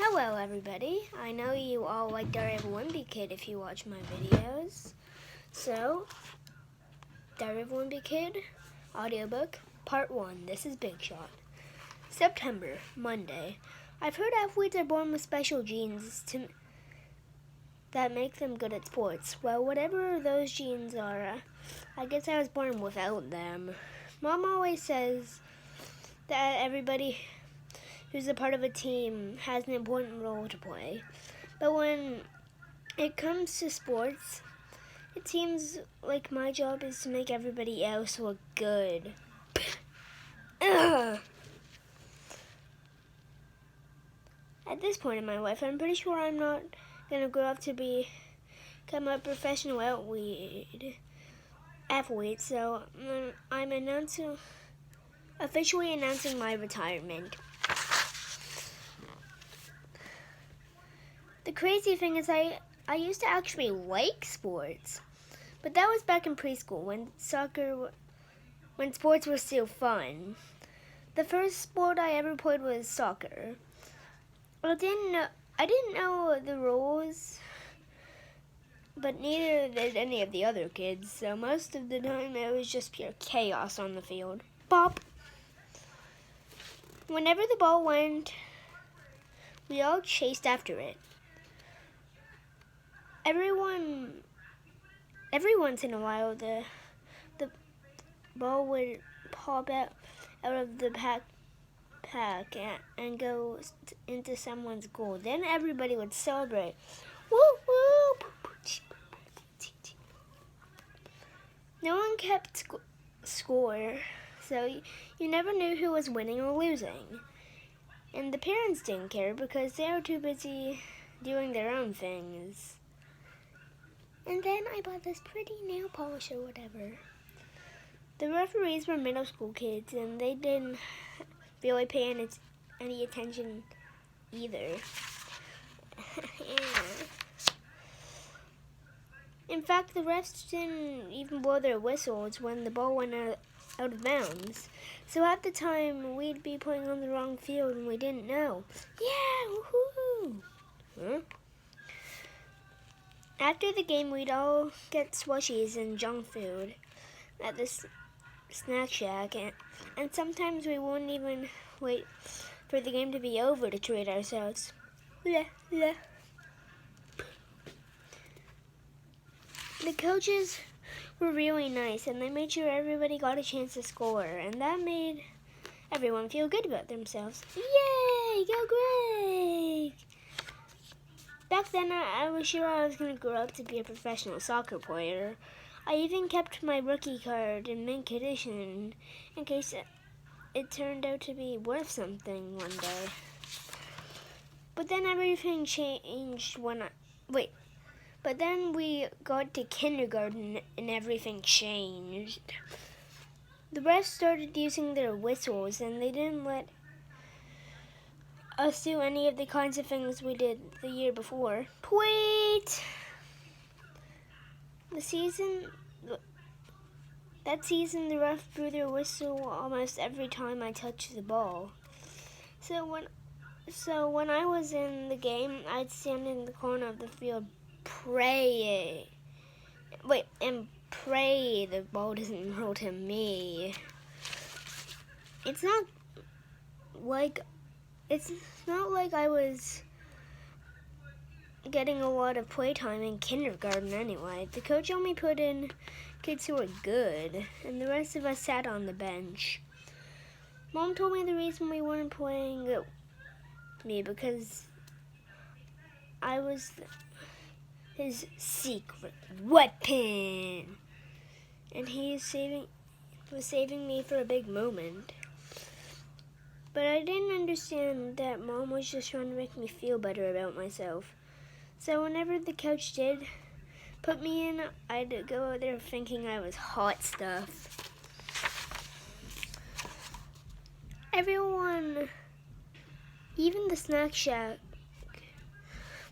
Hello everybody, I know you all like Diary of a Wimpy Kid if you watch my videos. So, Diary of a Wimpy Kid, audiobook, part 1, this is Big Shot. September, Monday. I've heard athletes are born with special genes that make them good at sports. Well, whatever those genes are, I guess I was born without them. Mom always says that everybody who's a part of a team has an important role to play. But when it comes to sports, it seems like my job is to make everybody else look good. Ugh. At this point in my life, I'm pretty sure I'm not going to grow up to become a professional athlete, so I'm officially announcing my retirement. The crazy thing is I used to actually like sports, but that was back in preschool when sports were still fun. The first sport I ever played was soccer. I didn't know the rules, but neither did any of the other kids, so most of the time it was just pure chaos on the field. Bop! Whenever the ball went, we all chased after it. Every once in a while, the ball would pop out of the pack and go into someone's goal. Then everybody would celebrate. Woo woo! No one kept score, so you never knew who was winning or losing. And the parents didn't care because they were too busy doing their own things. And then I bought this pretty nail polish or whatever. The referees were middle school kids, and they didn't really pay any attention either. Yeah. In fact, the refs didn't even blow their whistles when the ball went out of bounds. So at the time, we'd be playing on the wrong field and we didn't know. Yeah, woohoo! Huh? After the game, we'd all get slushies and junk food at the snack shack, and sometimes we wouldn't even wait for the game to be over to treat ourselves. Blah, blah. The coaches were really nice, and they made sure everybody got a chance to score, and that made everyone feel good about themselves. Yay! Go Greg! Back then, I was sure I was going to grow up to be a professional soccer player. I even kept my rookie card in mint condition in case it turned out to be worth something one day. But then everything changed But then we got to kindergarten and everything changed. The refs started using their whistles and they didn't let us do any of the kinds of things we did the year before. Wait! That season, the ref blew their whistle almost every time I touched the ball. So when I was in the game, I'd stand in the corner of the field and pray the ball doesn't roll to me. It's not like I was getting a lot of playtime in kindergarten anyway. The coach only put in kids who were good, and the rest of us sat on the bench. Mom told me the reason we weren't playing me because I was his secret weapon, and he was saving me for a big moment. But I didn't understand that Mom was just trying to make me feel better about myself. So whenever the coach did put me in, I'd go out there thinking I was hot stuff. Everyone, even the snack shack,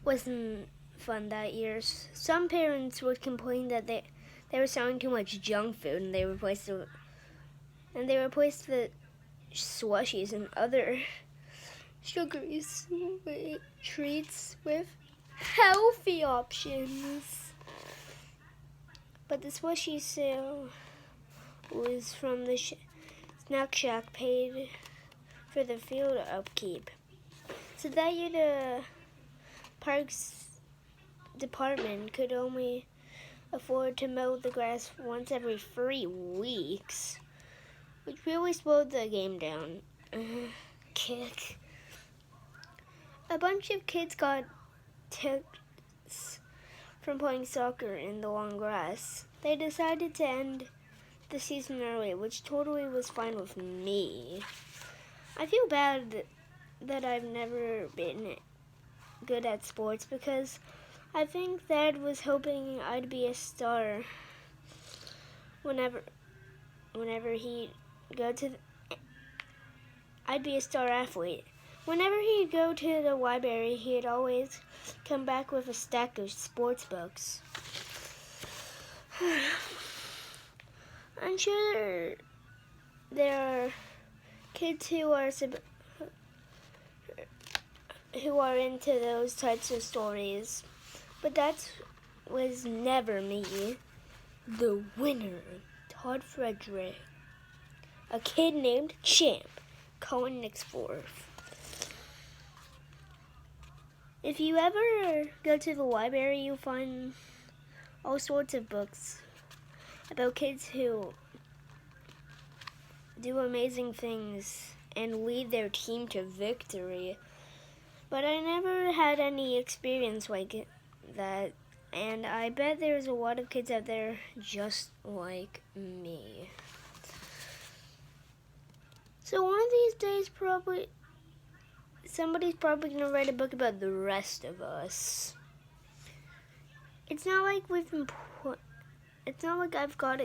wasn't fun that year. Some parents would complain that they were selling too much junk food and they replaced the slushies and other sugary sweet treats with healthy options. But the slushy sale was from the snack shack paid for the field upkeep. So that year the parks department could only afford to mow the grass once every 3 weeks, which really slowed the game down. Kick. A bunch of kids got tips from playing soccer in the long grass. They decided to end the season early, which totally was fine with me. I feel bad that I've never been good at sports because I think Dad was hoping I'd be a star whenever he'd go to I'd be a star athlete. Whenever he'd go to the library, he'd always come back with a stack of sports books. I'm sure there are kids who are into those types of stories, but that was never me. The winner, Todd Frederick, a kid named Champ, calling Nick's fourth. If you ever go to the library, you'll find all sorts of books about kids who do amazing things and lead their team to victory. But I never had any experience like that, and I bet there's a lot of kids out there just like me. So one of these days, somebody's probably gonna write a book about the rest of us. It's not like I've got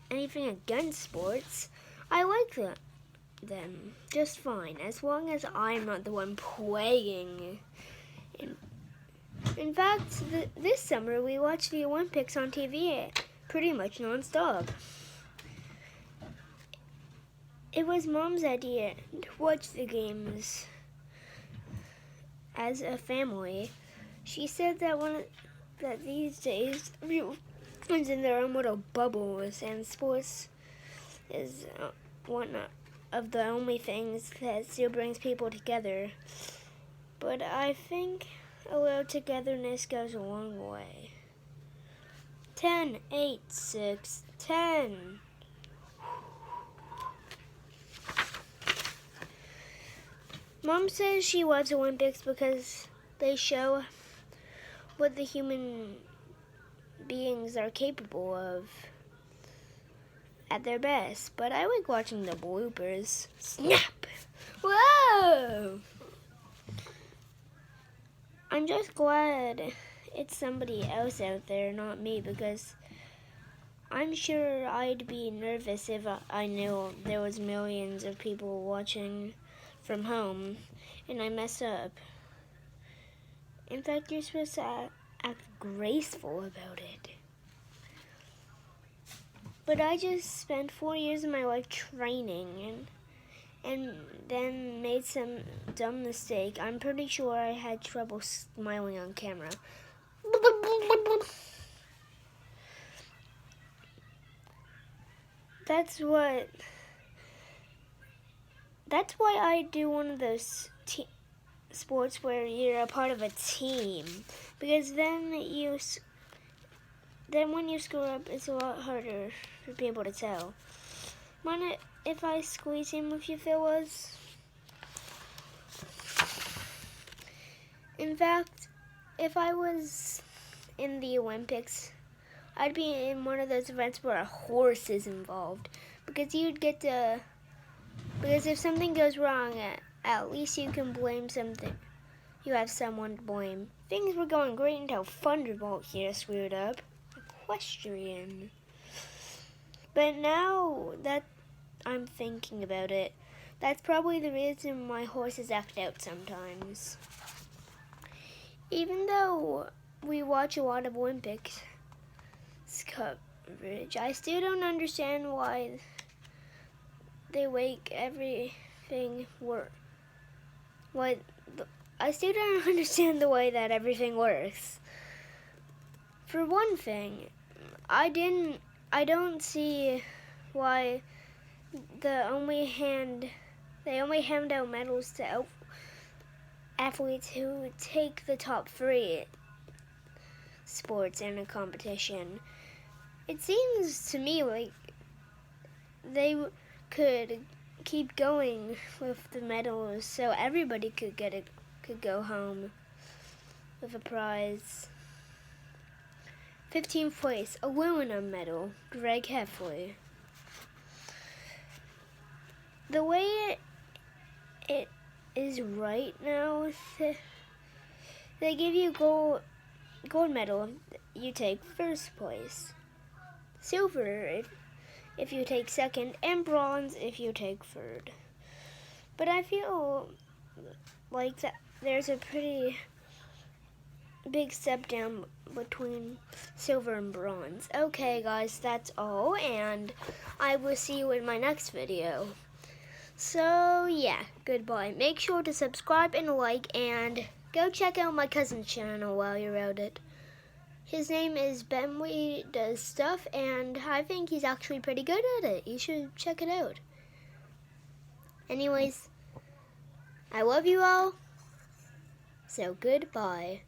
anything against sports. I like them just fine, as long as I'm not the one playing. In fact, this summer we watched the Olympics on TV pretty much nonstop. It was Mom's idea to watch the games as a family. She said that these days everyone's in their own little bubbles, and sports is one of the only things that still brings people together. But I think a little togetherness goes a long way. 10, 8, 6, 10. Mom says she loves Olympics because they show what the human beings are capable of at their best. But I like watching the bloopers. Snap! Whoa! I'm just glad it's somebody else out there, not me, because I'm sure I'd be nervous if I knew there was millions of people watching from home and I mess up. In fact, you're supposed to act graceful about it. But I just spent 4 years of my life training and then made some dumb mistake. I'm pretty sure I had trouble smiling on camera. That's why I do one of those sports where you're a part of a team, because then when you screw up, it's a lot harder for people to tell. Mind if I squeeze in with you fellas? In fact, if I was in the Olympics, I'd be in one of those events where a horse is involved, because because if something goes wrong, at least you can blame something. You have someone to blame. Things were going great until Thunderbolt here screwed up. Equestrian. But now that I'm thinking about it, that's probably the reason my horses act out sometimes. Even though we watch a lot of Olympics coverage, I still don't understand why they make everything worse I still don't understand the way that everything works. For one thing, I don't see why they only hand out medals to athletes who take the top 3 sports in a competition. It seems to me like they could keep going with the medals so everybody could go home with a prize. 15th place, aluminum medal, Greg Heffley. The way it is right now, they give you gold medal, you take 1st place. Silver if you take 2nd, and bronze if you take 3rd. But I feel like that there's a pretty big step down between silver and bronze. Okay guys, that's all, and I will see you in my next video. So yeah, goodbye. Make sure to subscribe and like, and go check out my cousin's channel while you're at it. His name is Bentley Does Stuff, and I think he's actually pretty good at it. You should check it out. Anyways, I love you all, so goodbye.